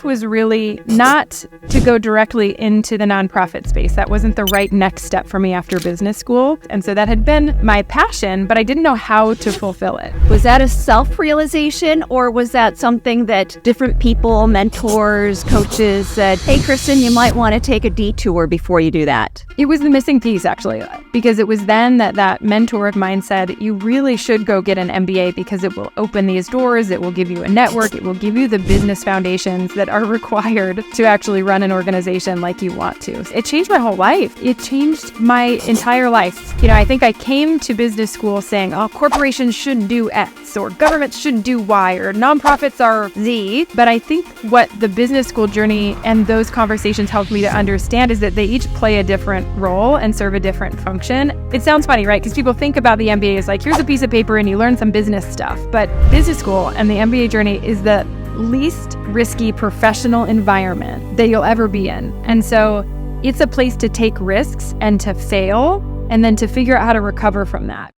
was really not to go directly into the nonprofit space. That wasn't the right next step for me after business school. And so that had been my passion, but I didn't know how to fulfill it. Was that a self-realization, or was that something that different people, mentors, coaches said, hey, Kristen, you might want to take a detour before you do that? It was the missing piece, actually, because it was then that mentor of mine said, you really should go get an MBA because it will open these doors, it will give you a network, it will give you the business foundations that are required to actually run an organization like you want to. It changed my whole life. It changed my entire life. I think I came to business school saying, oh, corporations shouldn't do X, or governments shouldn't do Y, or nonprofits are Z. But I think what the business school journey and those conversations helped me to understand is that they each play a different role and serve a different function. It sounds funny, right? Because people think about the MBA as like, here's a piece of paper and you learn some business stuff. But business school and the MBA journey is the least risky professional environment that you'll ever be in. And so it's a place to take risks and to fail and then to figure out how to recover from that.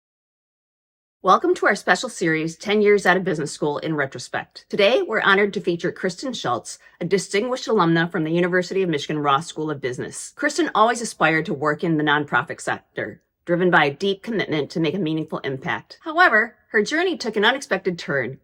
Welcome to our special series, 10 Years Out of Business School in Retrospect. Today, we're honored to feature Kristen Schultz, a distinguished alumna from the University of Michigan Ross School of Business. Kristen always aspired to work in the nonprofit sector, driven by a deep commitment to make a meaningful impact. However, her journey took an unexpected turn.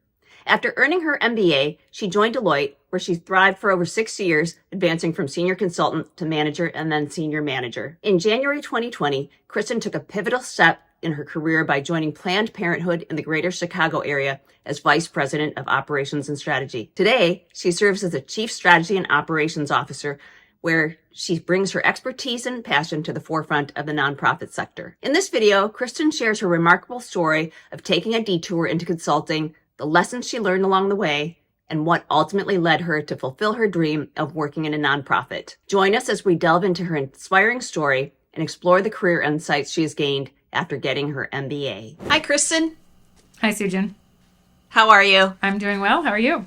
After earning her MBA, she joined Deloitte, where she thrived for over 6 years, advancing from senior consultant to manager and then senior manager. In January 2020, Kristen took a pivotal step in her career by joining Planned Parenthood in the greater Chicago area as Vice President of Operations and Strategy. Today, she serves as the Chief Strategy and Operations Officer, where she brings her expertise and passion to the forefront of the nonprofit sector. In this video, Kristen shares her remarkable story of taking a detour into consulting, the lessons she learned along the way, and what ultimately led her to fulfill her dream of working in a nonprofit. Join us as we delve into her inspiring story and explore the career insights she has gained after getting her MBA. Hi, Kristen. Hi, Soojin. How are you? I'm doing well. How are you?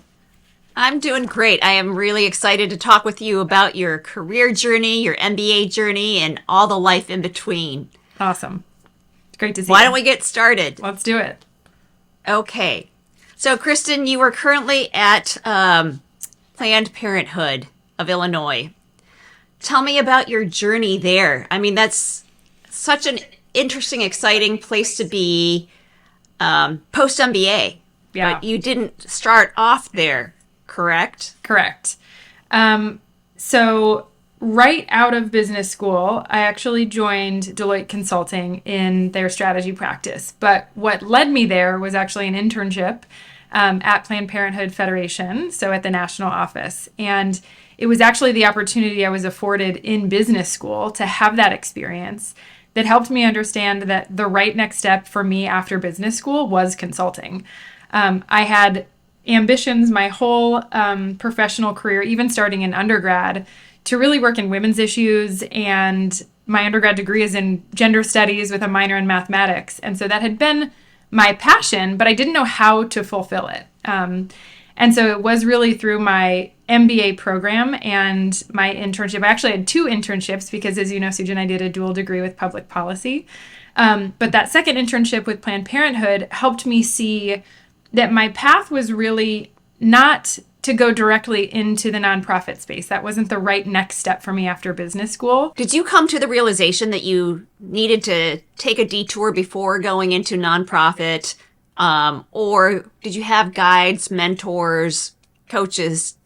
I'm doing great. I am really excited to talk with you about your career journey, your MBA journey, and all the life in between. Awesome. It's great to see you. Why don't we get started? Let's do it. Okay. So, Kristen, you are currently at Planned Parenthood of Illinois. Tell me about your journey there. I mean, that's such an interesting, exciting place to be post-MBA. Yeah. But you didn't start off there, correct? Correct. So right out of business school, I actually joined Deloitte Consulting in their strategy practice. But what led me there was actually an internship at Planned Parenthood Federation, so at the national office. And it was actually the opportunity I was afforded in business school to have that experience that helped me understand that the right next step for me after business school was consulting. I had ambitions my whole professional career, even starting in undergrad, to really work in women's issues, and my undergrad degree is in gender studies with a minor in mathematics. And so that had been my passion, but I didn't know how to fulfill it. And so it was really through my MBA program and my internship. I actually had 2 internships because, as you know, Soojin, I did a dual degree with public policy. But that second internship with Planned Parenthood helped me see that my path was really not to go directly into the nonprofit space. That wasn't the right next step for me after business school. Did you come to the realization that you needed to take a detour before going into nonprofit? Or did you have guides, mentors, coaches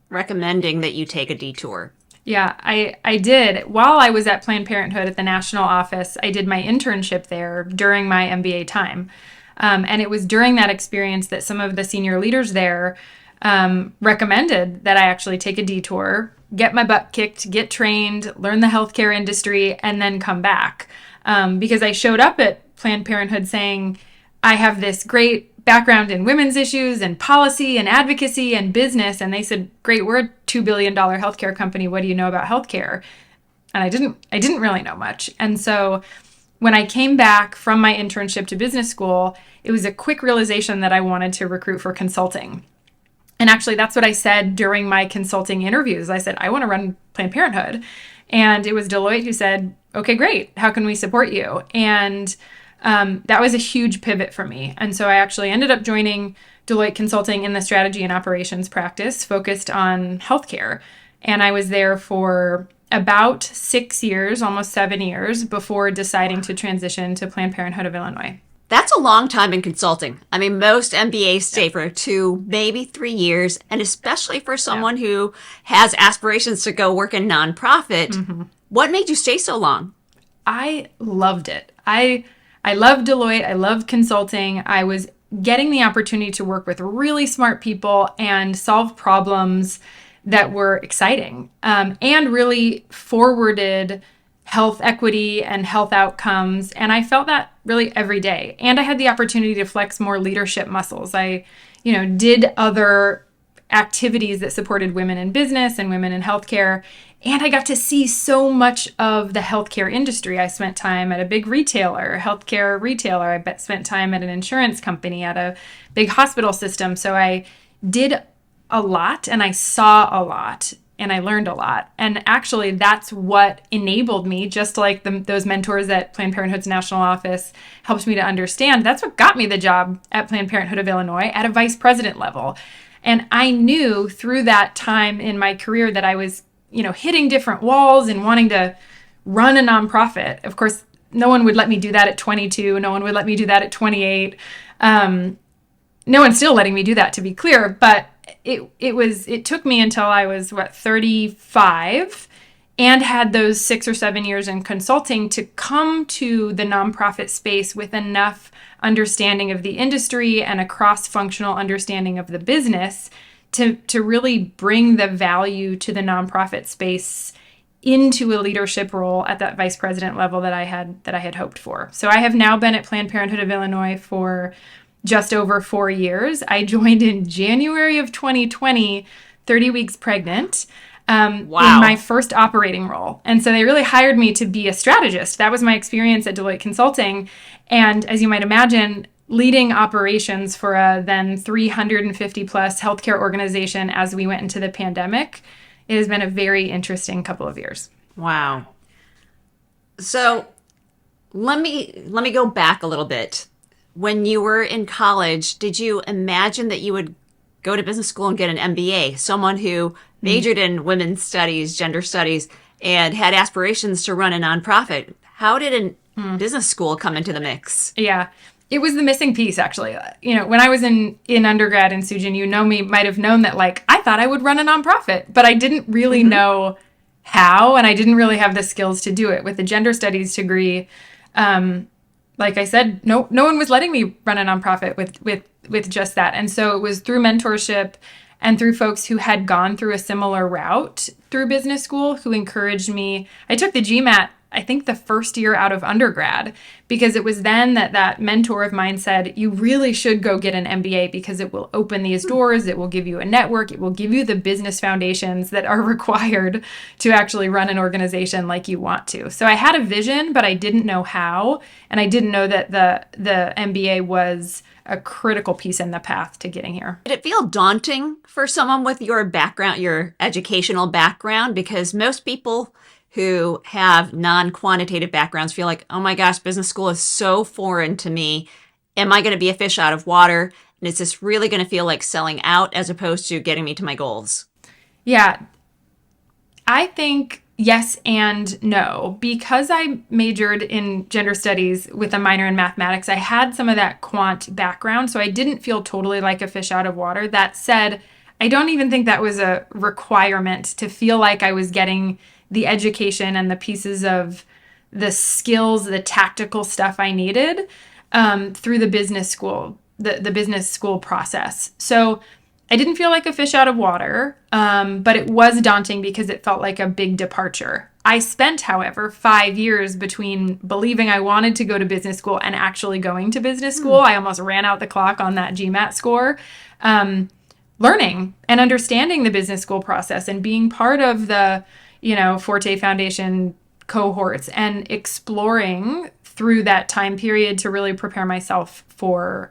recommending that you take a detour? Yeah, I did. While I was at Planned Parenthood at the national office, I did my internship there during my MBA time. And it was during that experience that some of the senior leaders there recommended that I actually take a detour, get my butt kicked, get trained, learn the healthcare industry, and then come back. Because I showed up at Planned Parenthood saying, I have this great background in women's issues and policy and advocacy and business. And they said, great, we're a $2 billion healthcare company. What do you know about healthcare? And I didn't really know much. And so when I came back from my internship to business school, it was a quick realization that I wanted to recruit for consulting. And actually, that's what I said during my consulting interviews. I said, I want to run Planned Parenthood. And it was Deloitte who said, okay, great. How can we support you? And that was a huge pivot for me. And so I actually ended up joining Deloitte Consulting in the strategy and operations practice focused on healthcare. And I was there for about 6 years, almost 7 years, before deciding to transition to Planned Parenthood of Illinois. That's a long time in consulting. I mean, most MBAs stay for 2, maybe 3 years, and especially for someone who has aspirations to go work in nonprofit. What made you stay so long? I loved it. I love Deloitte. I love consulting. I was getting the opportunity to work with really smart people and solve problems that were exciting, and really forwarded health equity and health outcomes. And I felt that really every day. And I had the opportunity to flex more leadership muscles. I, did other activities that supported women in business and women in healthcare. And I got to see so much of the healthcare industry. I spent time at a big retailer, healthcare retailer. I spent time at an insurance company, at a big hospital system. So I did a lot and I saw a lot and I learned a lot. And actually, that's what enabled me, just like those mentors at Planned Parenthood's national office helped me to understand. That's what got me the job at Planned Parenthood of Illinois at a vice president level. And I knew through that time in my career that I was, hitting different walls and wanting to run a nonprofit. Of course, no one would let me do that at 22. No one would let me do that at 28. No one's still letting me do that, to be clear, but it took me until I was 35 and had those 6 or 7 years in consulting to come to the nonprofit space with enough understanding of the industry and a cross-functional understanding of the business to really bring the value to the nonprofit space into a leadership role at that vice president level that I had hoped for. So I have now been at Planned Parenthood of Illinois for just over 4 years. I joined in January of 2020, 30 weeks pregnant, in my first operating role. And so they really hired me to be a strategist. That was my experience at Deloitte Consulting. And as you might imagine, leading operations for a then 350 plus healthcare organization as we went into the pandemic, it has been a very interesting couple of years. Wow. So let me go back a little bit. When you were in college, did you imagine that you would go to business school and get an MBA? Someone who majored in women's studies, gender studies, and had aspirations to run a nonprofit. How did a business school come into the mix? Yeah, it was the missing piece, actually. When I was in undergrad in Soojin, might have known that, I thought I would run a nonprofit, but I didn't really know how, and I didn't really have the skills to do it. With a gender studies degree, like I said, no one was letting me run a nonprofit with just that. And so it was through mentorship and through folks who had gone through a similar route through business school who encouraged me. I took the GMAT, I think, the first year out of undergrad, because it was then that mentor of mine said, you really should go get an MBA because it will open these doors. It will give you a network. It will give you the business foundations that are required to actually run an organization like you want to. So I had a vision, but I didn't know how. And I didn't know that the MBA was a critical piece in the path to getting here. Did it feel daunting for someone with your background, your educational background? Because most people who have non-quantitative backgrounds feel like, oh my gosh, business school is so foreign to me. Am I going to be a fish out of water? And is this really going to feel like selling out as opposed to getting me to my goals? Yeah, I think yes and no. Because I majored in gender studies with a minor in mathematics, I had some of that quant background, so I didn't feel totally like a fish out of water. That said, I don't even think that was a requirement to feel like I was getting the education and the pieces of the skills, the tactical stuff I needed through the business school, the business school process. So I didn't feel like a fish out of water, but it was daunting because it felt like a big departure. I spent, however, 5 years between believing I wanted to go to business school and actually going to business school. I almost ran out the clock on that GMAT score. Learning and understanding the business school process and being part of the Forte Foundation cohorts and exploring through that time period to really prepare myself for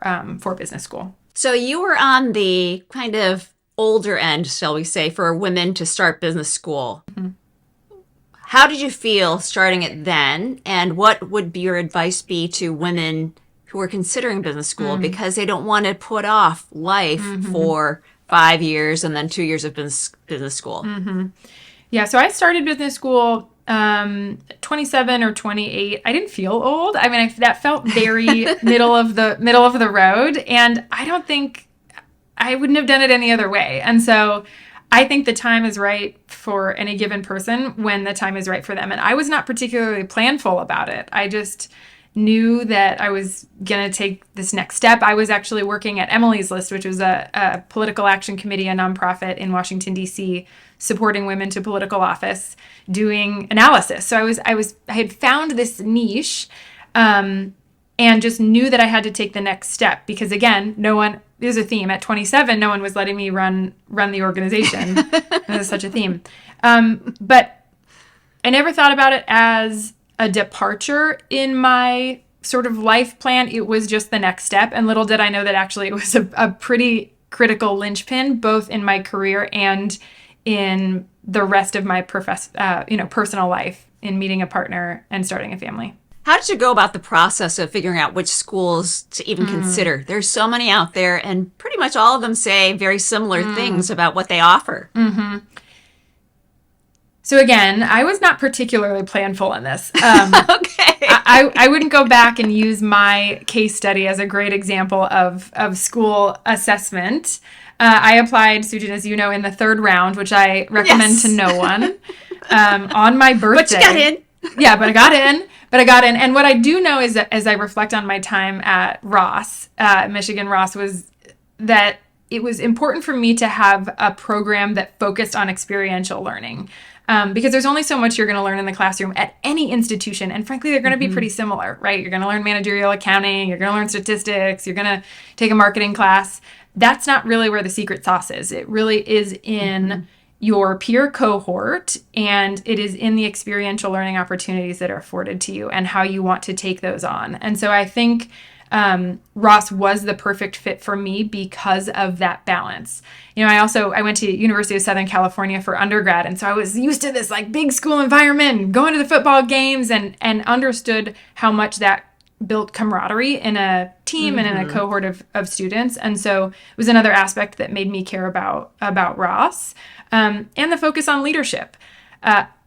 business school. So you were on the kind of older end, shall we say, for women to start business school. Mm-hmm. How did you feel starting it then? And what would your advice be to women who who are considering business school because they don't want to put off life for 5 years and then 2 years of business school? Yeah, so I started business school 27 or 28. I didn't feel old. I mean, that felt very middle of the road, and I don't think I wouldn't have done it any other way. And so I think the time is right for any given person when the time is right for them. And I was not particularly planful about it. I just knew that I was going to take this next step. I was actually working at Emily's List, which was a political action committee, a nonprofit in Washington, D.C., supporting women to political office, doing analysis. So I had found this niche and just knew that I had to take the next step because, again, there's a theme. At 27, no one was letting me run the organization. There's such a theme. But I never thought about it as a departure in my sort of life plan. It was just the next step. And little did I know that actually it was a pretty critical linchpin, both in my career and in the rest of my personal life, in meeting a partner and starting a family. How did you go about the process of figuring out which schools to even consider? There's so many out there, and pretty much all of them say very similar things about what they offer. So again, I was not particularly planful in this. Okay. I wouldn't go back and use my case study as a great example of school assessment. I applied, Soojin, as you know, in the third round, which I recommend to no one, on my birthday. But you got in. Yeah, but I got in. And what I do know is that as I reflect on my time at Ross, Michigan Ross, was that it was important for me to have a program that focused on experiential learning. Because there's only so much you're going to learn in the classroom at any institution. And frankly, they're going to be pretty similar, right? You're going to learn managerial accounting. You're going to learn statistics. You're going to take a marketing class. That's not really where the secret sauce is. It really is in your peer cohort, and it is in the experiential learning opportunities that are afforded to you and how you want to take those on. And so I think Ross was the perfect fit for me because of that balance. I went to University of Southern California for undergrad, and so I was used to this like big school environment, going to the football games, and understood how much that built camaraderie in a team and in a cohort of students. And so it was another aspect that made me care about Ross, and the focus on leadership.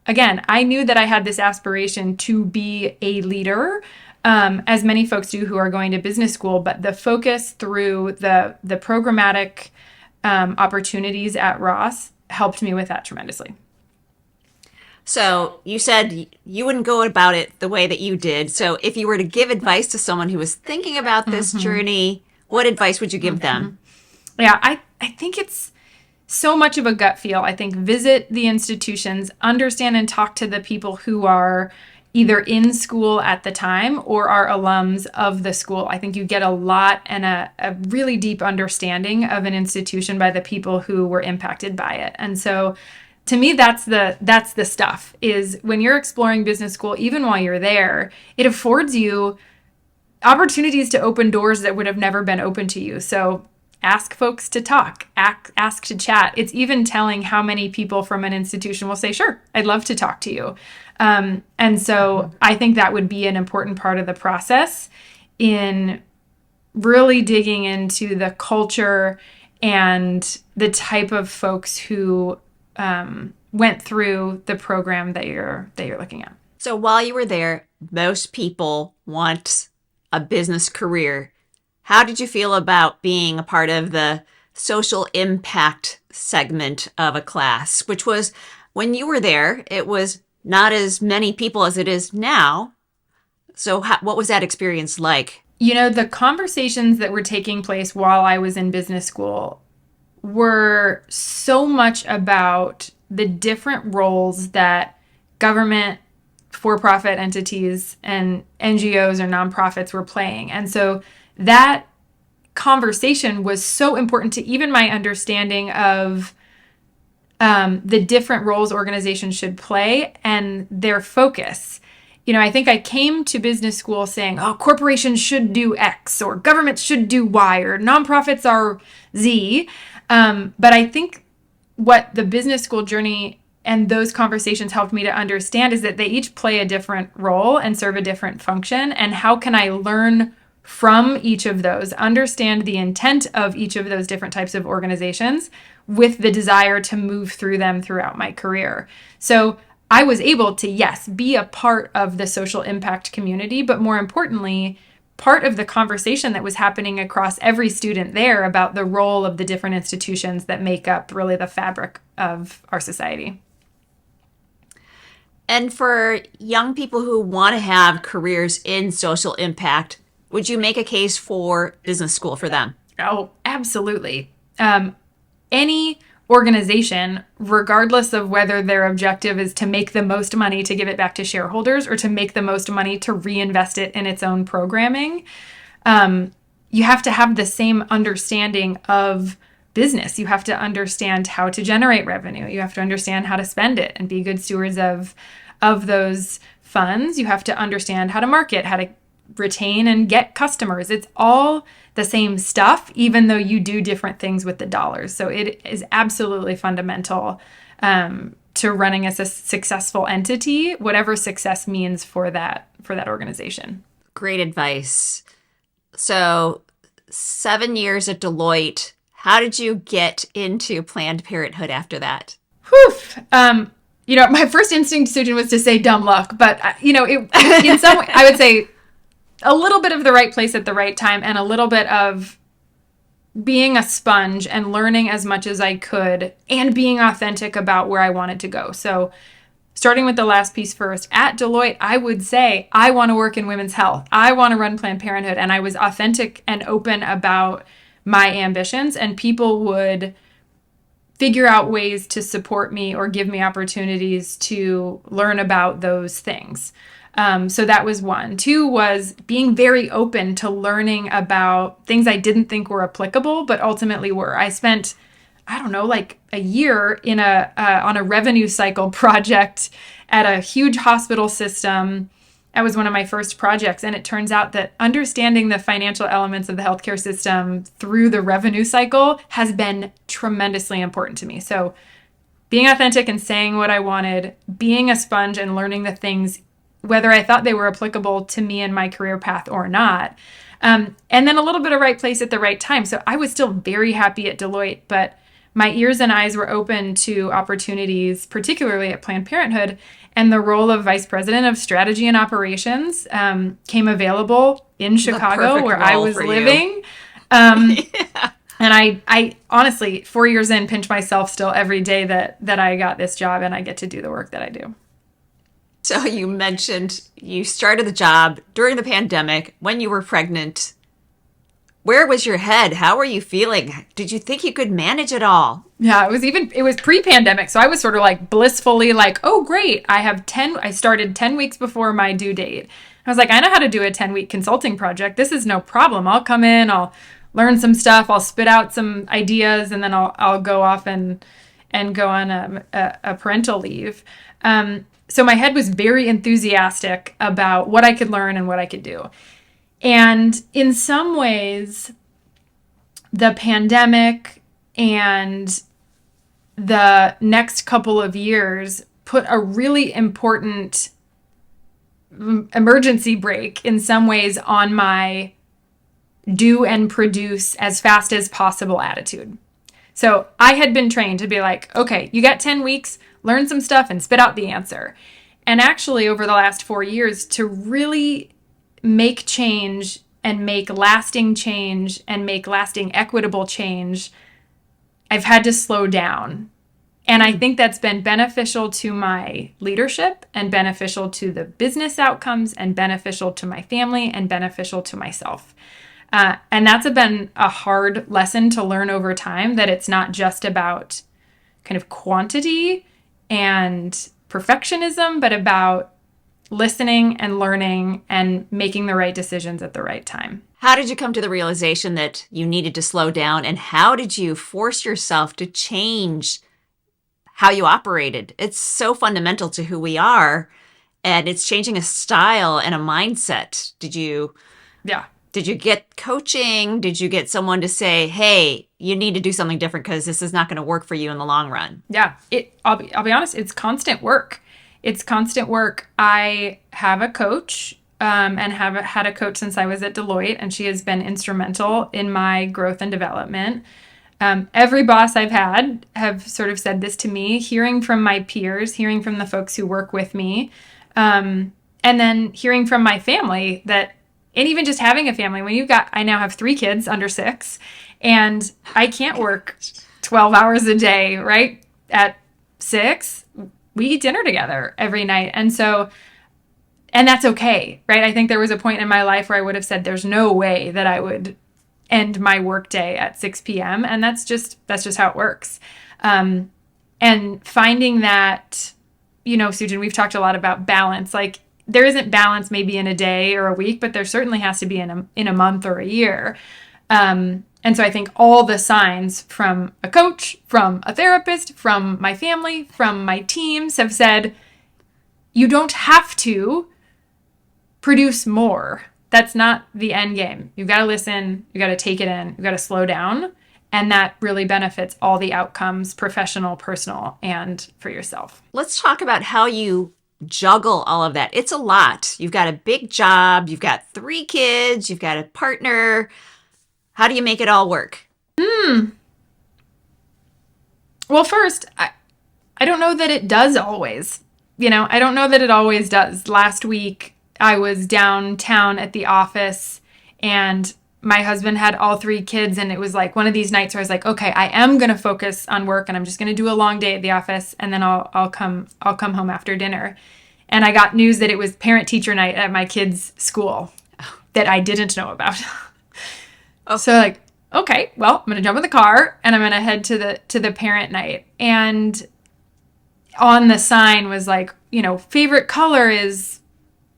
Again, I knew that I had this aspiration to be a leader, as many folks do who are going to business school, but the focus through the programmatic opportunities at Ross helped me with that tremendously. So you said you wouldn't go about it the way that you did. So if you were to give advice to someone who was thinking about this journey, what advice would you give them? Yeah, I think it's so much of a gut feel. I think visit the institutions, understand and talk to the people who are either in school at the time or are alums of the school. I think you get a lot and a really deep understanding of an institution by the people who were impacted by it. And so to me, that's the stuff, is when you're exploring business school, even while you're there, it affords you opportunities to open doors that would have never been open to you. So ask folks to talk, ask to chat. It's even telling how many people from an institution will say, sure, I'd love to talk to you. And so I think that would be an important part of the process in really digging into the culture and the type of folks who went through the program that you're looking at. So while you were there, most people want a business career. How did you feel about being a part of the social impact segment of a class, which was, when you were there, it was not as many people as it is now. So what was that experience like? The conversations that were taking place while I was in business school were so much about the different roles that government, for-profit entities, and NGOs or nonprofits were playing. And so that conversation was so important to even my understanding of the different roles organizations should play and their focus. I think I came to business school saying, oh, corporations should do X, or governments should do Y, or nonprofits are Z. But I think what the business school journey and those conversations helped me to understand is that they each play a different role and serve a different function. And how can I learn from each of those, understand the intent of each of those different types of organizations with the desire to move through them throughout my career. So I was able to, yes, be a part of the social impact community, but more importantly, part of the conversation that was happening across every student there about the role of the different institutions that make up really the fabric of our society. And for young people who want to have careers in social impact, would you make a case for business school for them? Oh, absolutely. Any organization, regardless of whether their objective is to make the most money to give it back to shareholders or to make the most money to reinvest it in its own programming, you have to have the same understanding of business. You have to understand how to generate revenue. You have to understand how to spend it and be good stewards of those funds. You have to understand how to market, how to retain and get customers. It's all the same stuff, even though you do different things with the dollars. So it is absolutely fundamental to running as a successful entity, whatever success means for that organization. Great advice. So 7 years at Deloitte. How did you get into Planned Parenthood after that? Whew. My first instinct, Soojin, was to say dumb luck, but in some way, I would say a little bit of the right place at the right time and a little bit of being a sponge and learning as much as I could and being authentic about where I wanted to go. So starting with the last piece first, at Deloitte, I would say, I want to work in women's health. I want to run Planned Parenthood. And I was authentic and open about my ambitions, and people would figure out ways to support me or give me opportunities to learn about those things. So that was one. Two was being very open to learning about things I didn't think were applicable, but ultimately were. I spent, like a year on a revenue cycle project at a huge hospital system. That was one of my first projects. And it turns out that understanding the financial elements of the healthcare system through the revenue cycle has been tremendously important to me. So being authentic and saying what I wanted, being a sponge and learning the things, whether I thought they were applicable to me and my career path or not. And then a little bit of right place at the right time. So I was still very happy at Deloitte, but my ears and eyes were open to opportunities, particularly at Planned Parenthood. And the role of Vice President of Strategy and Operations came available in Chicago, where I was living. Yeah. And I honestly, 4 years in, pinch myself still every day that I got this job and I get to do the work that I do. So you mentioned you started the job during the pandemic when you were pregnant. Where was your head? How were you feeling? Did you think you could manage it all? Yeah, it was pre-pandemic. So I was sort of like blissfully like, oh, great. I started 10 weeks before my due date. I was like, I know how to do a 10-week consulting project. This is no problem. I'll come in, I'll learn some stuff, I'll spit out some ideas, and then I'll go off and go on a parental leave. So my head was very enthusiastic about what I could learn and what I could do. And in some ways, the pandemic and the next couple of years put a really important emergency brake in some ways on my do and produce as fast as possible attitude. So I had been trained to be like, okay, you got 10 weeks, learn some stuff and spit out the answer. And actually over the last 4 years, to really make change and make lasting change and make lasting equitable change, I've had to slow down. And I think that's been beneficial to my leadership and beneficial to the business outcomes and beneficial to my family and beneficial to myself. And that's been a hard lesson to learn over time, that it's not just about kind of quantity and perfectionism, but about listening and learning and making the right decisions at the right time. How did you come to the realization that you needed to slow down, and how did you force yourself to change how you operated? It's so fundamental to who we are, and it's changing a style and a mindset. Did you get coaching? Did you get someone to say, hey, you need to do something different because this is not going to work for you in the long run? Yeah, I'll be honest, it's constant work. It's constant work. I have a coach and have had a coach since I was at Deloitte, and she has been instrumental in my growth and development. Every boss I've had have sort of said this to me, hearing from my peers, hearing from the folks who work with me, and then hearing from my family that, and even just having a family, I now have 3 kids under 6, and I can't work 12 hours a day, right? At 6, we eat dinner together every night. And that's okay, right? I think there was a point in my life where I would have said, there's no way that I would end my workday at 6 p.m. And that's just how it works. And finding that, Soojin, we've talked a lot about balance. Like, there isn't balance maybe in a day or a week, but there certainly has to be in a month or a year. And so I think all the signs from a coach, from a therapist, from my family, from my teams have said, you don't have to produce more. That's not the end game. You've got to listen. You've got to take it in. You've got to slow down. And that really benefits all the outcomes, professional, personal, and for yourself. Let's talk about how you juggle all of that. It's a lot. You've got a big job. You've got 3 kids. You've got a partner. How do you make it all work? Well, first, I don't know that it does always. I don't know that it always does. Last week, I was downtown at the office, and my husband had all 3 kids, and it was like one of these nights where I was like, okay, I am going to focus on work, and I'm just going to do a long day at the office, and then I'll come home after dinner. And I got news that it was parent-teacher night at my kids' school that I didn't know about. So like, okay, well, I'm going to jump in the car and I'm going to head to the parent night. And on the sign was like, favorite color is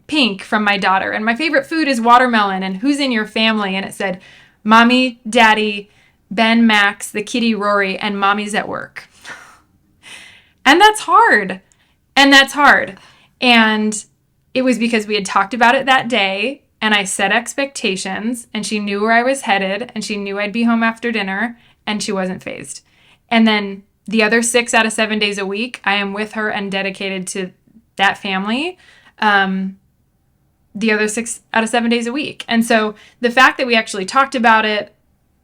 pink from my daughter. And my favorite food is watermelon. And who's in your family? And it said, Mommy, Daddy, Ben, Max, the kitty, Rory, and Mommy's at work. And that's hard. And it was because we had talked about it that day. And I set expectations, and she knew where I was headed, and she knew I'd be home after dinner, and she wasn't fazed. And then the other 6 out of 7 days a week, I am with her and dedicated to that family. The other 6 out of 7 days a week. And so the fact that we actually talked about it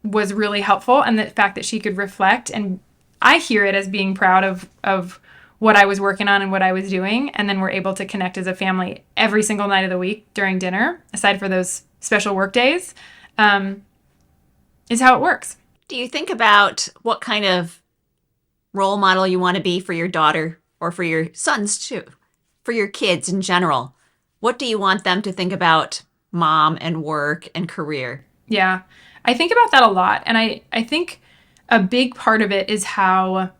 was really helpful, and the fact that she could reflect, and I hear it as being proud of what I was working on and what I was doing. And then we're able to connect as a family every single night of the week during dinner, aside for those special work days, is how it works. Do you think about what kind of role model you want to be for your daughter or for your sons too, for your kids in general? What do you want them to think about mom and work and career? Yeah, I think about that a lot. And I think a big part of it is how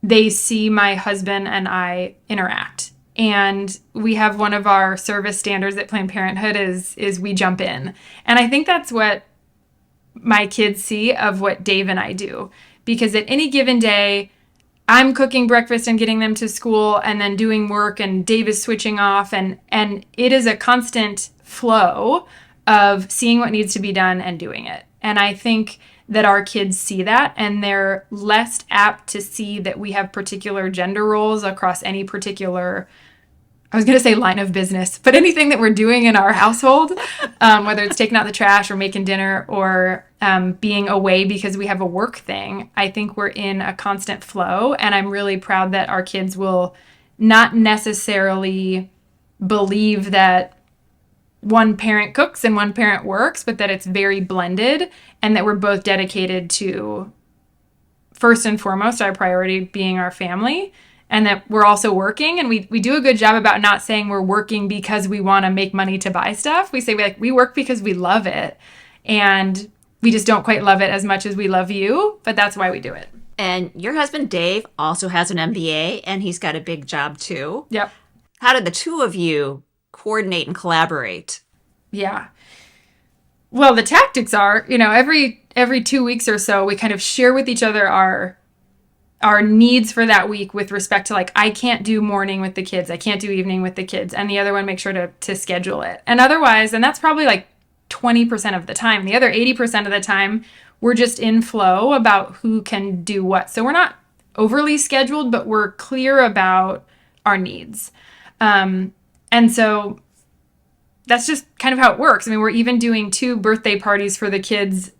they see my husband and I interact. And we have one of our service standards at Planned Parenthood is we jump in. And I think that's what my kids see of what Dave and I do. Because at any given day, I'm cooking breakfast and getting them to school and then doing work, and Dave is switching off. And it is a constant flow of seeing what needs to be done and doing it. And I think that our kids see that, and they're less apt to see that we have particular gender roles across any particular, I was going to say line of business, but anything that we're doing in our household, whether it's taking out the trash or making dinner or being away because we have a work thing, I think we're in a constant flow. And I'm really proud that our kids will not necessarily believe that one parent cooks and one parent works, but that it's very blended, and that we're both dedicated to, first and foremost, our priority being our family, and that we're also working. And we do a good job about not saying we're working because we want to make money to buy stuff. We say we work because we love it, and we just don't quite love it as much as we love you, but that's why we do it. And your husband, Dave, also has an MBA, and he's got a big job too. Yep. How did the two of you coordinate and collaborate? Yeah. Well, the tactics are, every 2 weeks or so, we kind of share with each other our needs for that week with respect to, like, I can't do morning with the kids, I can't do evening with the kids, and the other one makes sure to schedule it. And otherwise, and that's probably like 20% of the time. The other 80% of the time, we're just in flow about who can do what. So we're not overly scheduled, but we're clear about our needs. And so that's just kind of how it works. I mean, we're even doing 2 birthday parties for the kids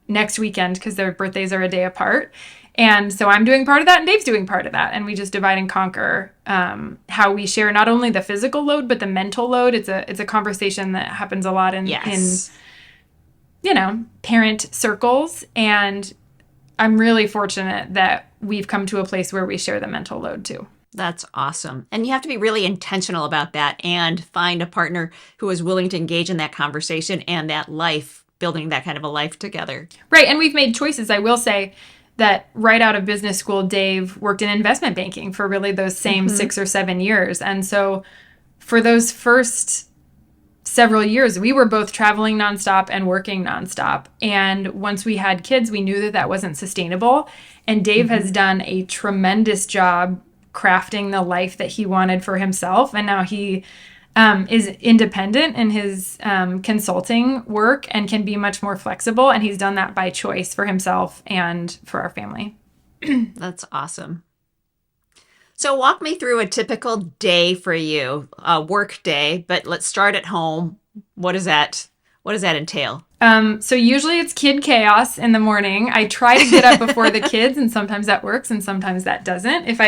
next weekend because their birthdays are a day apart. And so I'm doing part of that and Dave's doing part of that. And we just divide and conquer how we share not only the physical load, but the mental load. It's a conversation that happens a lot in parent circles. And I'm really fortunate that we've come to a place where we share the mental load too. That's awesome. And you have to be really intentional about that and find a partner who is willing to engage in that conversation and that life, building that kind of a life together. Right. And we've made choices. I will say that right out of business school, Dave worked in investment banking for really those same 6 or 7 years. And so for those first several years, we were both traveling nonstop and working nonstop. And once we had kids, we knew that wasn't sustainable. And Dave has done a tremendous job crafting the life that he wanted for himself. And now he is independent in his consulting work and can be much more flexible. And he's done that by choice for himself and for our family. That's awesome. So walk me through a typical day for you, a work day, but let's start at home. What does that entail? So usually it's kid chaos in the morning. I try to get up before the kids, and sometimes that works and sometimes that doesn't. If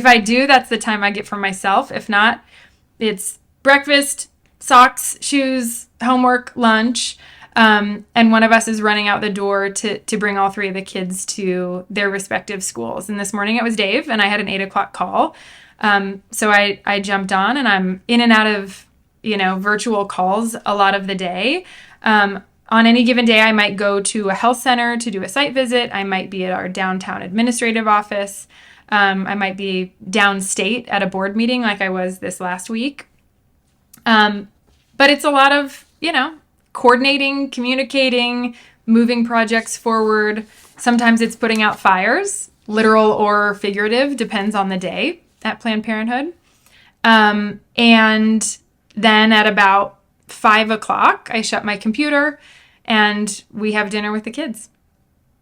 I do, that's the time I get for myself. If not, it's breakfast, socks, shoes, homework, lunch. And one of us is running out the door to bring all 3 of the kids to their respective schools. And this morning it was Dave, and I had an 8:00 call. So I jumped on, and I'm in and out of, virtual calls a lot of the day. On any given day, I might go to a health center to do a site visit. I might be at our downtown administrative office. I might be downstate at a board meeting like I was this last week. But it's a lot of, coordinating, communicating, moving projects forward. Sometimes it's putting out fires, literal or figurative, depends on the day at Planned Parenthood. And then at about 5:00, I shut my computer and we have dinner with the kids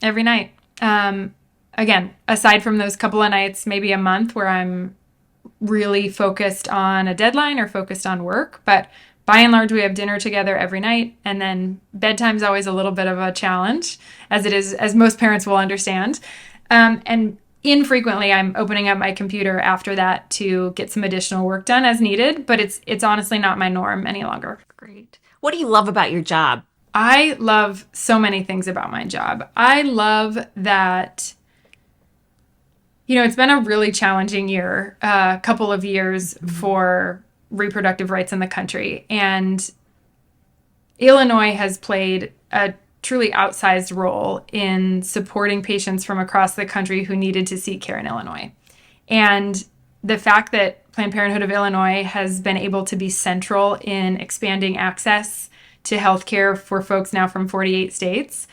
every night. Again, aside from those couple of nights, maybe a month where I'm really focused on a deadline or focused on work. But by and large, we have dinner together every night. And then bedtime's always a little bit of a challenge, as it is, as most parents will understand. And infrequently, I'm opening up my computer after that to get some additional work done as needed. But it's honestly not my norm any longer. Great. What do you love about your job? I love so many things about my job. I love that, it's been a really challenging year, a couple of years for reproductive rights in the country. And Illinois has played a truly outsized role in supporting patients from across the country who needed to seek care in Illinois. And the fact that Planned Parenthood of Illinois has been able to be central in expanding access to healthcare for folks now from 48 states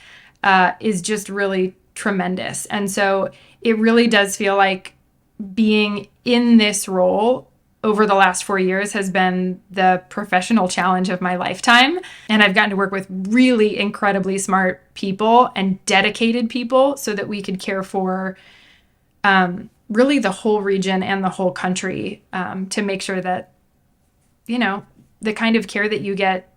is just really tremendous. And so it really does feel like being in this role over the last 4 years has been the professional challenge of my lifetime. And I've gotten to work with really incredibly smart people and dedicated people so that we could care for really the whole region and the whole country to make sure that, the kind of care that you get,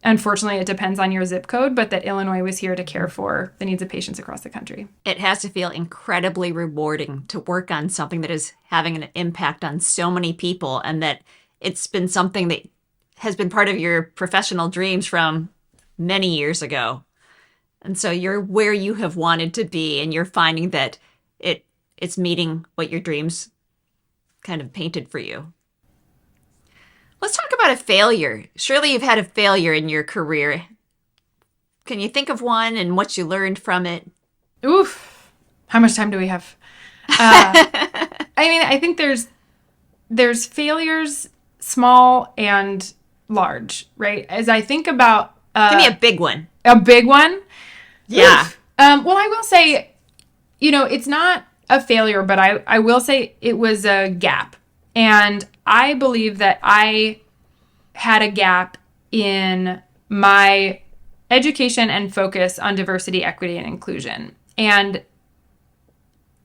unfortunately, it depends on your zip code, but that Illinois was here to care for the needs of patients across the country. It has to feel incredibly rewarding to work on something that is having an impact on so many people, and that it's been something that has been part of your professional dreams from many years ago. And so you're where you have wanted to be, and you're finding that it's meeting what your dreams kind of painted for you. Let's talk about a failure. Surely you've had a failure in your career. Can you think of one and what you learned from it? Oof. How much time do we have? I think there's failures, small and large, right? As I think about... Give me a big one. A big one? Yeah. Well, I will say, it's not a failure, but I will say it was a gap. And I believe that I had a gap in my education and focus on diversity, equity, and inclusion. And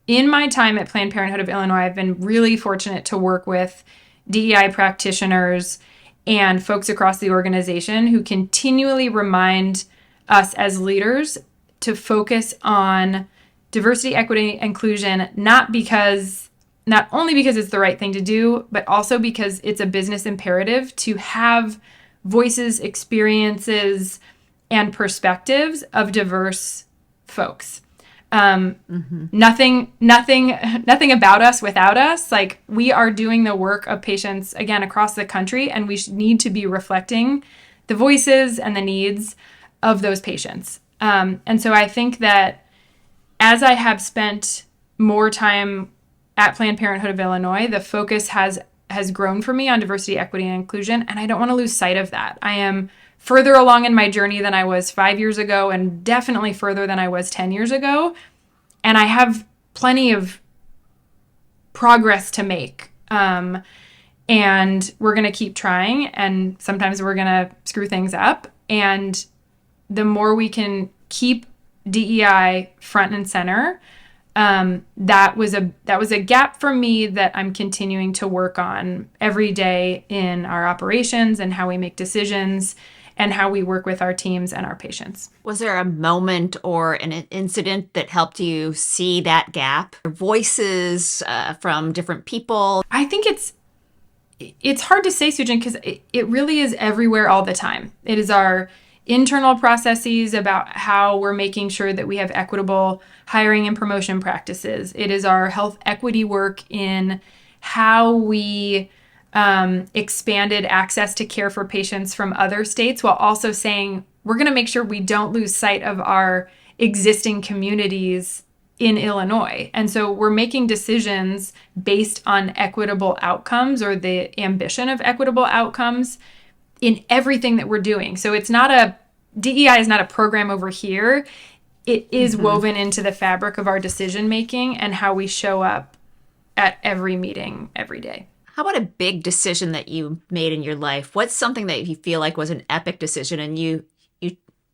in my time at Planned Parenthood of Illinois, I've been really fortunate to work with DEI practitioners and folks across the organization who continually remind us as leaders to focus on diversity, equity, inclusion, not only because it's the right thing to do, but also because it's a business imperative to have voices, experiences, and perspectives of diverse folks. Nothing about us without us. Like, we are doing the work of patients, again, across the country, and we need to be reflecting the voices and the needs of those patients. And so I think that as I have spent more time at Planned Parenthood of Illinois, the focus has grown for me on diversity, equity, and inclusion, and I don't want to lose sight of that. I am further along in my journey than I was 5 years ago, and definitely further than I was 10 years ago. And I have plenty of progress to make. And we're going to keep trying, and sometimes we're going to screw things up. And the more we can keep DEI front and center, that was a gap for me that I'm continuing to work on every day in our operations and how we make decisions and how we work with our teams and our patients. Was there a moment or an incident that helped you see that gap? Voices from different people? I think it's hard to say, Soojin, because it really is everywhere all the time. It is our internal processes about how we're making sure that we have equitable hiring and promotion practices. It is our health equity work in how we expanded access to care for patients from other states, while also saying we're going to make sure we don't lose sight of our existing communities in Illinois. And so we're making decisions based on equitable outcomes, or the ambition of equitable outcomes, in everything that we're doing. So it's not DEI is not a program over here. It is woven into the fabric of our decision making and how we show up at every meeting every day. How about a big decision that you made in your life? What's something that you feel like was an epic decision and you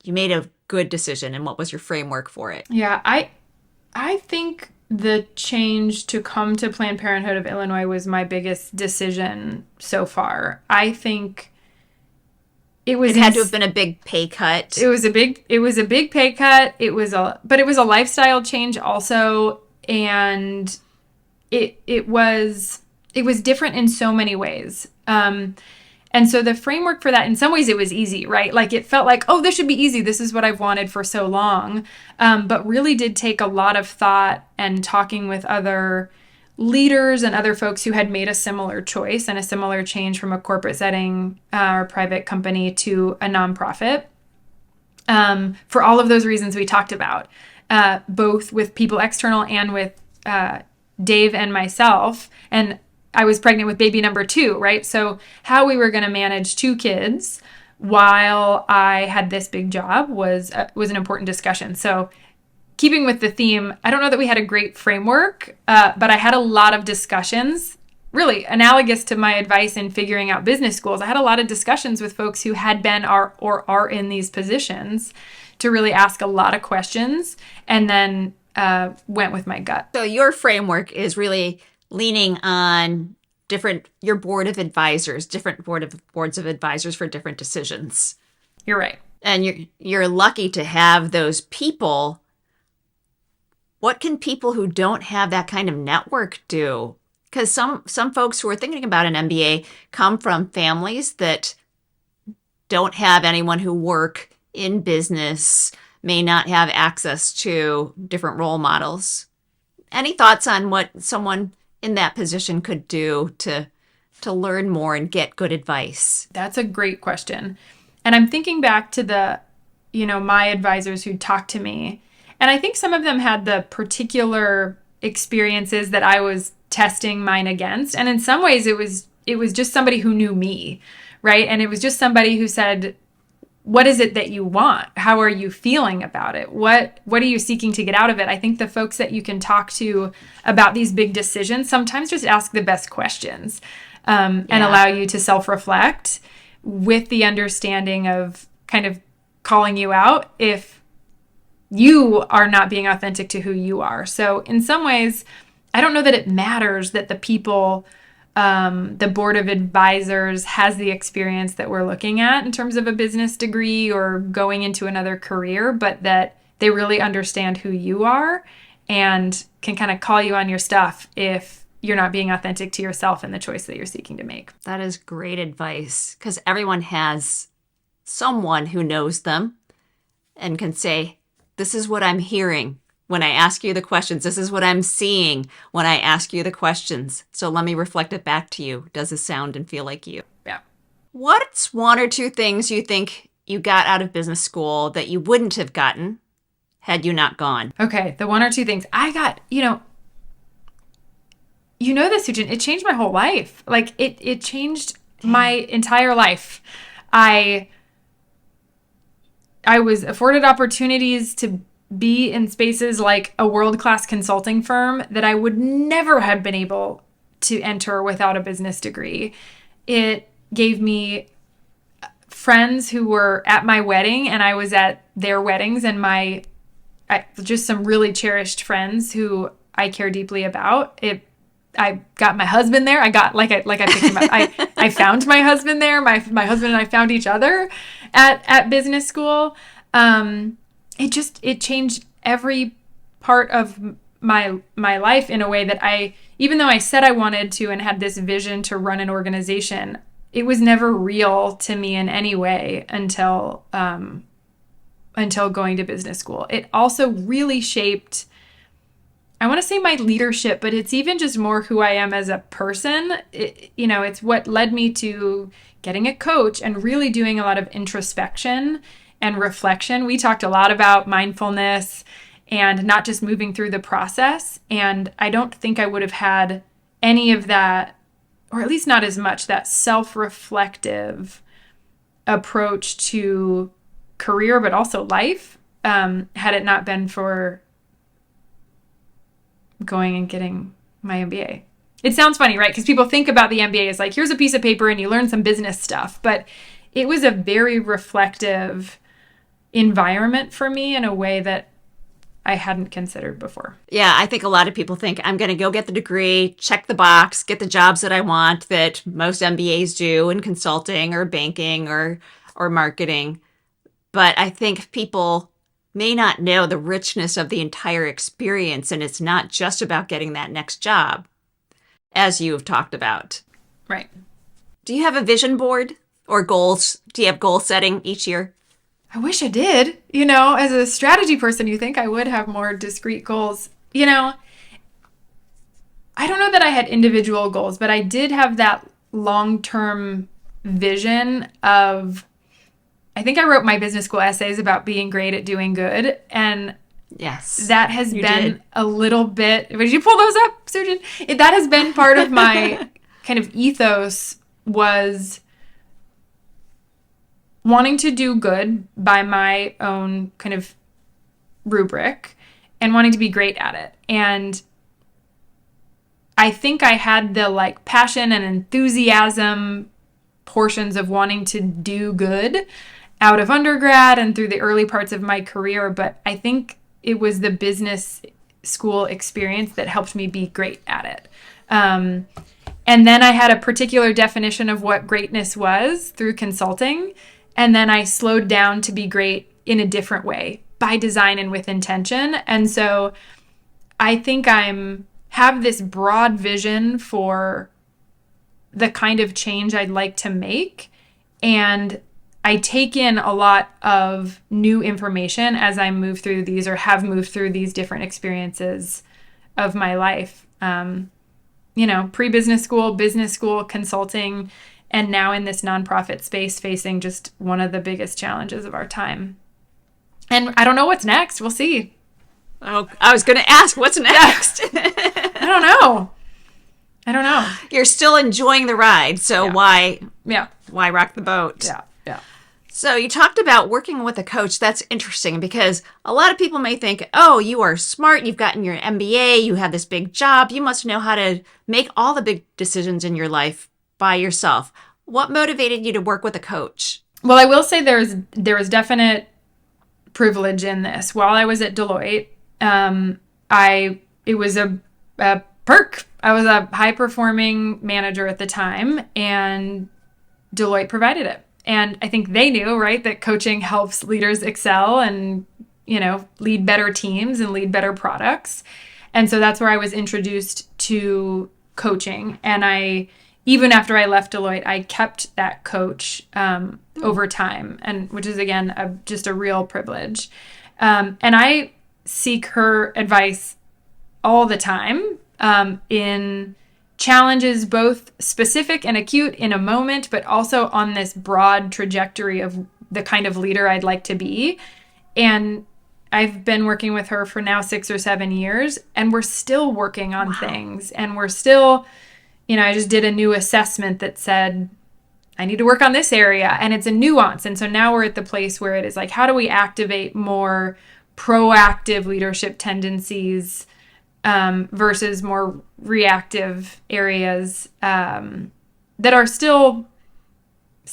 made a good decision, and what was your framework for it? Yeah, I think the change to come to Planned Parenthood of Illinois was my biggest decision so far. I think it had to have been a big pay cut. It was a big pay cut. But it was a lifestyle change also, and it was different in so many ways. And so the framework for that, in some ways it was easy, right? Like, it felt like, oh, this should be easy. This is what I've wanted for so long. But really did take a lot of thought and talking with other leaders and other folks who had made a similar choice and a similar change from a corporate setting or private company to a nonprofit. For all of those reasons we talked about, both with people external and with Dave and myself. And I was pregnant with baby number 2, right? So how we were going to manage 2 kids while I had this big job was an important discussion. So keeping with the theme, I don't know that we had a great framework, but I had a lot of discussions, really analogous to my advice in figuring out business schools. I had a lot of discussions with folks who had been or are in these positions to really ask a lot of questions, and then went with my gut. So your framework is really leaning on your board of advisors, different boards of advisors for different decisions. You're right. And you're lucky to have those people. What can people who don't have that kind of network do? Because some folks who are thinking about an MBA come from families that don't have anyone who work in business, may not have access to different role models. Any thoughts on what someone in that position could do to learn more and get good advice? That's a great question. And I'm thinking back to my advisors who talked to me. And I think some of them had the particular experiences that I was testing mine against. And in some ways it was just somebody who knew me, right? And it was just somebody who said, what is it that you want? How are you feeling about it? What are you seeking to get out of it? I think the folks that you can talk to about these big decisions sometimes just ask the best questions and allow you to self-reflect with the understanding of kind of calling you out if you are not being authentic to who you are. So in some ways, I don't know that it matters that the people the board of advisors has the experience that we're looking at in terms of a business degree or going into another career, but that they really understand who you are and can kind of call you on your stuff if you're not being authentic to yourself and the choice that you're seeking to make. That is great advice, because everyone has someone who knows them and can say, this is what I'm hearing when I ask you the questions. This is what I'm seeing when I ask you the questions. So let me reflect it back to you. Does it sound and feel like you? Yeah. What's one or two things you think you got out of business school that you wouldn't have gotten had you not gone? Okay, the one or two things I got, this, Soojin, it changed my whole life. Like it changed my entire life. I was afforded opportunities to be in spaces like a world-class consulting firm that I would never have been able to enter without a business degree. It gave me friends who were at my wedding and I was at their weddings, and just some really cherished friends who I care deeply about. I got my husband there. I picked him up. I found my husband there. My husband and I found each other at business school. It changed every part of my life in a way that even though I said I wanted to and had this vision to run an organization, it was never real to me in any way until going to business school. It also really shaped, I want to say, my leadership, but it's even just more who I am as a person. It's what led me to getting a coach and really doing a lot of introspection and reflection. We talked a lot about mindfulness and not just moving through the process. And I don't think I would have had any of that, or at least not as much, that self-reflective approach to career, but also life, had it not been for going and getting my MBA. It sounds funny, right? Because people think about the MBA as like, here's a piece of paper and you learn some business stuff. But it was a very reflective environment for me in a way that I hadn't considered before. Yeah, I think a lot of people think I'm going to go get the degree, check the box, get the jobs that I want that most MBAs do in consulting or banking or marketing. But I think people may not know the richness of the entire experience, and it's not just about getting that next job, as you have talked about. Right. Do you have a vision board or goals? Do you have goal setting each year? I wish I did. As a strategy person, you think I would have more discrete goals. I don't know that I had individual goals, but I did have that long-term vision of, I think I wrote my business school essays about being great at doing good. And yes, that has been a little bit, did you pull those up, Soojin? That has been part of my kind of ethos, was wanting to do good by my own kind of rubric and wanting to be great at it. And I think I had the passion and enthusiasm portions of wanting to do good out of undergrad and through the early parts of my career. But I think it was the business school experience that helped me be great at it. And then I had a particular definition of what greatness was through consulting. And then I slowed down to be great in a different way, by design and with intention. And so I think have this broad vision for the kind of change I'd like to make. And I take in a lot of new information as I move through these, or have moved through these different experiences of my life. Pre-business school, business school, consulting, and now in this nonprofit space, facing just one of the biggest challenges of our time. And I don't know what's next. We'll see. Oh, I was going to ask, what's next? I don't know. You're still enjoying the ride, so why rock the boat? Yeah. So you talked about working with a coach. That's interesting, because a lot of people may think, oh, you are smart. You've gotten your MBA. You have this big job. You must know how to make all the big decisions in your life by yourself. What motivated you to work with a coach? Well, I will say there was definite privilege in this. While I was at Deloitte, it was a perk. I was a high-performing manager at the time, and Deloitte provided it. And I think they knew, right, that coaching helps leaders excel and, lead better teams and lead better products. And so that's where I was introduced to coaching. And even after I left Deloitte, I kept that coach over time, and which is, again, just a real privilege. And I seek her advice all the time in challenges, both specific and acute in a moment, but also on this broad trajectory of the kind of leader I'd like to be. And I've been working with her for now 6 or 7 years, and we're still working on things. And we're still, I just did a new assessment that said, I need to work on this area, and it's a nuance. And so now we're at the place where it is like, how do we activate more proactive leadership tendencies versus more reactive areas that are still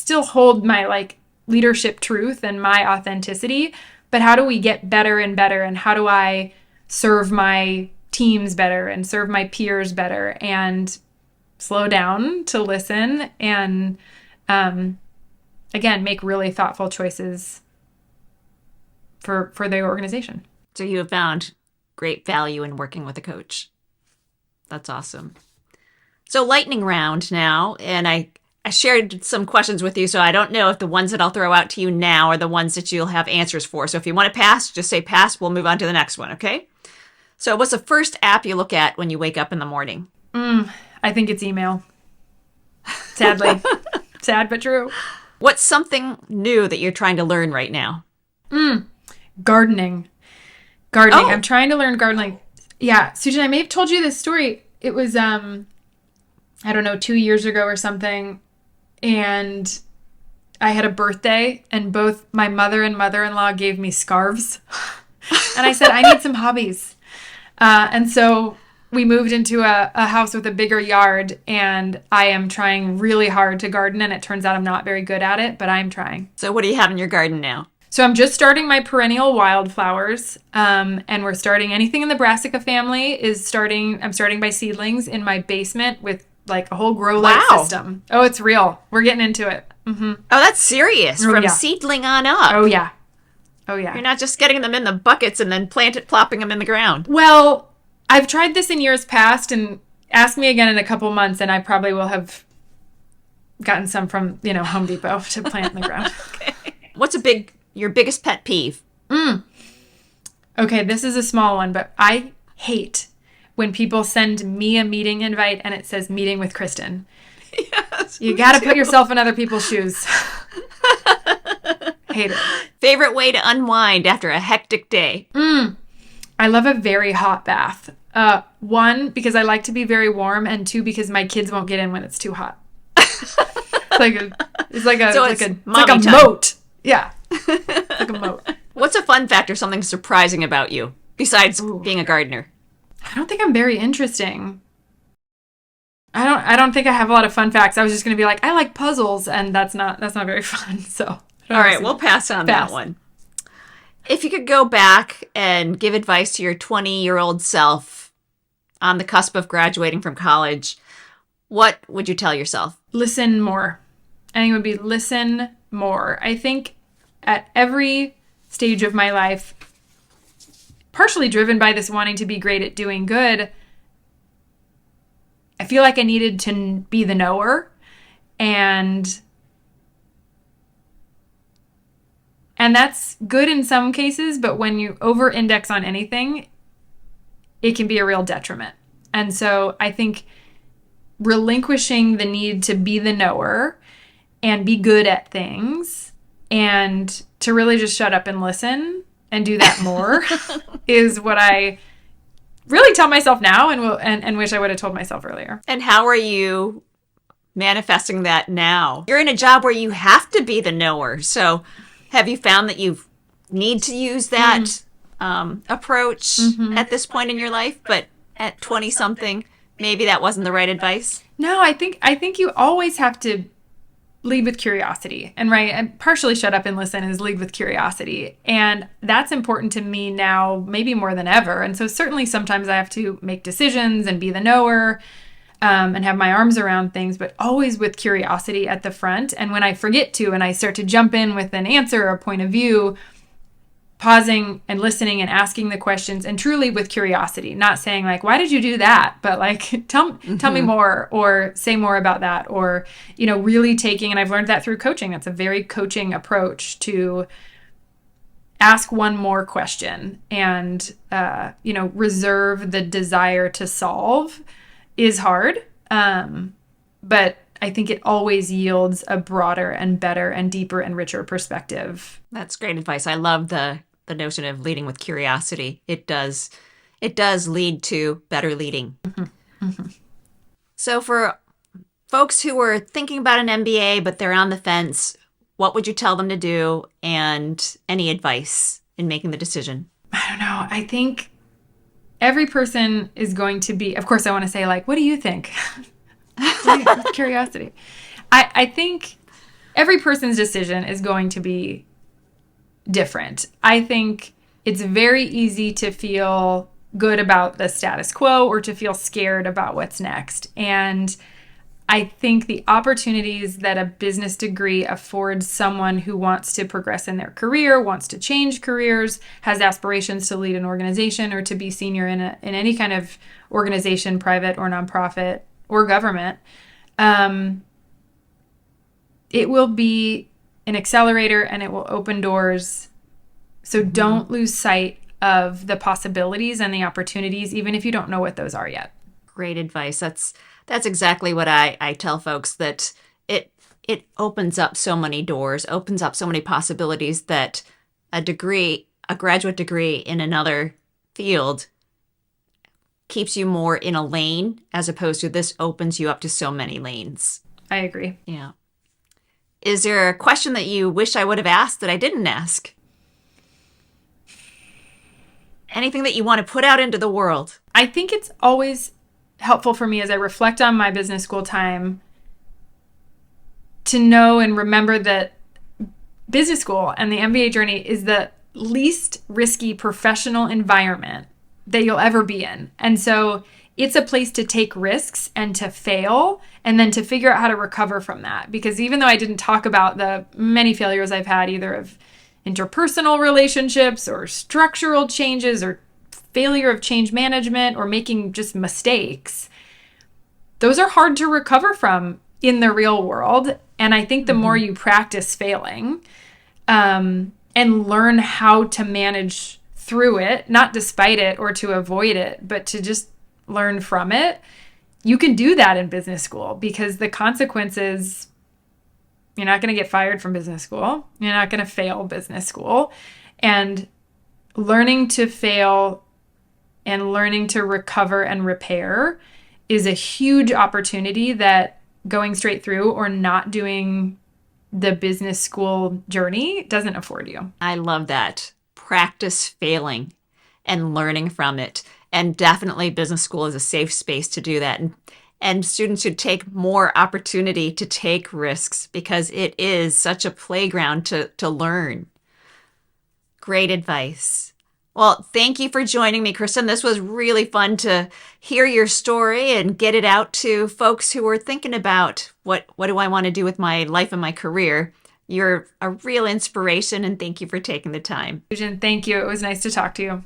hold my leadership truth and my authenticity, but how do we get better and better, and how do I serve my teams better and serve my peers better and slow down to listen and again, make really thoughtful choices for the organization. So you have found great value in working with a coach. That's awesome. So lightning round now, and I shared some questions with you, so I don't know if the ones that I'll throw out to you now are the ones that you'll have answers for. So if you want to pass, just say pass. We'll move on to the next one, okay? So what's the first app you look at when you wake up in the morning? I think it's email. Sadly. Sad but true. What's something new that you're trying to learn right now? Gardening. Oh. I'm trying to learn gardening. Yeah. Soojin, I may have told you this story. It was, 2 years ago or something. And I had a birthday, and both my mother and mother-in-law gave me scarves. And I said, I need some hobbies. And so we moved into a house with a bigger yard, and I am trying really hard to garden, and it turns out I'm not very good at it, but I'm trying. So what do you have in your garden now? So I'm just starting my perennial wildflowers, and we're starting anything in the brassica family I'm starting by seedlings in my basement with a whole grow light system. Oh, it's real. We're getting into it. Mm-hmm. Oh, that's serious. From seedling on up. Oh, yeah. You're not just getting them in the buckets and then plopping them in the ground. Well, I've tried this in years past, and ask me again in a couple months, and I probably will have gotten some from, Home Depot to plant in the ground. Okay. What's your biggest pet peeve? Okay, this is a small one, but I hate when people send me a meeting invite and it says meeting with Kristen. Yes, you got to put yourself in other people's shoes. Hate it. Favorite way to unwind after a hectic day? I love a very hot bath. 1, because I like to be very warm, and 2, because my kids won't get in when it's too hot. It's like a moat. Yeah. Like a moat. What's a fun fact or something surprising about you besides being a gardener? I don't think I'm very interesting. I don't think I have a lot of fun facts. I was just going to be like, I like puzzles, and that's not very fun. So, all right, we'll pass on that one. If you could go back and give advice to your 20-year-old self on the cusp of graduating from college, what would you tell yourself? Listen more. I think it would be listen more. I think at every stage of my life, partially driven by this wanting to be great at doing good, I feel like I needed to be the knower, and that's good in some cases, but when you over-index on anything, it can be a real detriment. And so I think relinquishing the need to be the knower and be good at things and to really just shut up and listen and do that more is what I really tell myself now and wish I would have told myself earlier. And how are you manifesting that now? You're in a job where you have to be the knower. So have you found that you need to use that approach at this point in your life, but at 20-something, maybe that wasn't the right advice? No, I think you always have to lead with curiosity. And right, and partially shut up and listen is lead with curiosity. And that's important to me now, maybe more than ever. And so certainly sometimes I have to make decisions and be the knower, and have my arms around things, but always with curiosity at the front. And when I forget to, and I start to jump in with an answer or a point of view, pausing and listening and asking the questions, and truly with curiosity, not saying like, why did you do that? But like, tell me more, or say more about that, or, really taking, and I've learned that through coaching. That's a very coaching approach to ask one more question and, reserve the desire to solve is hard. But I think it always yields a broader and better and deeper and richer perspective. That's great advice. I love the notion of leading with curiosity. It does lead to better leading. So for folks who are thinking about an MBA, but they're on the fence, what would you tell them to do, and any advice in making the decision? I don't know. I think every person is going to be, of course, I want to say like, what do you think? Curiosity. I think every person's decision is going to be different. I think it's very easy to feel good about the status quo or to feel scared about what's next. And I think the opportunities that a business degree affords someone who wants to progress in their career, wants to change careers, has aspirations to lead an organization or to be senior in any kind of organization, private or nonprofit or government, it will be an accelerator and it will open doors. So don't lose sight of the possibilities and the opportunities, even if you don't know what those are yet. Great advice. That's exactly what I tell folks, that it opens up so many doors, opens up so many possibilities, that a graduate degree in another field keeps you more in a lane, as opposed to this opens you up to so many lanes. I agree. Yeah. Is there a question that you wish I would have asked that I didn't ask? Anything that you want to put out into the world? I think it's always helpful for me as I reflect on my business school time to know and remember that business school and the MBA journey is the least risky professional environment that you'll ever be in. And so it's a place to take risks and to fail and then to figure out how to recover from that. Because even though I didn't talk about the many failures I've had, either of interpersonal relationships or structural changes or failure of change management or making just mistakes, those are hard to recover from in the real world. And I think the more you practice failing and learn how to manage through it, not despite it or to avoid it, but to just learn from it, you can do that in business school, because the consequences, you're not going to get fired from business school. You're not going to fail business school. And learning to fail and learning to recover and repair is a huge opportunity that going straight through or not doing the business school journey doesn't afford you. I love that. Practice failing and learning from it. And definitely business school is a safe space to do that. And students should take more opportunity to take risks, because it is such a playground to learn. Great advice. Well, thank you for joining me, Kristen. This was really fun to hear your story and get it out to folks who are thinking about what do I want to do with my life and my career. You're a real inspiration, and thank you for taking the time. Soojin, thank you. It was nice to talk to you.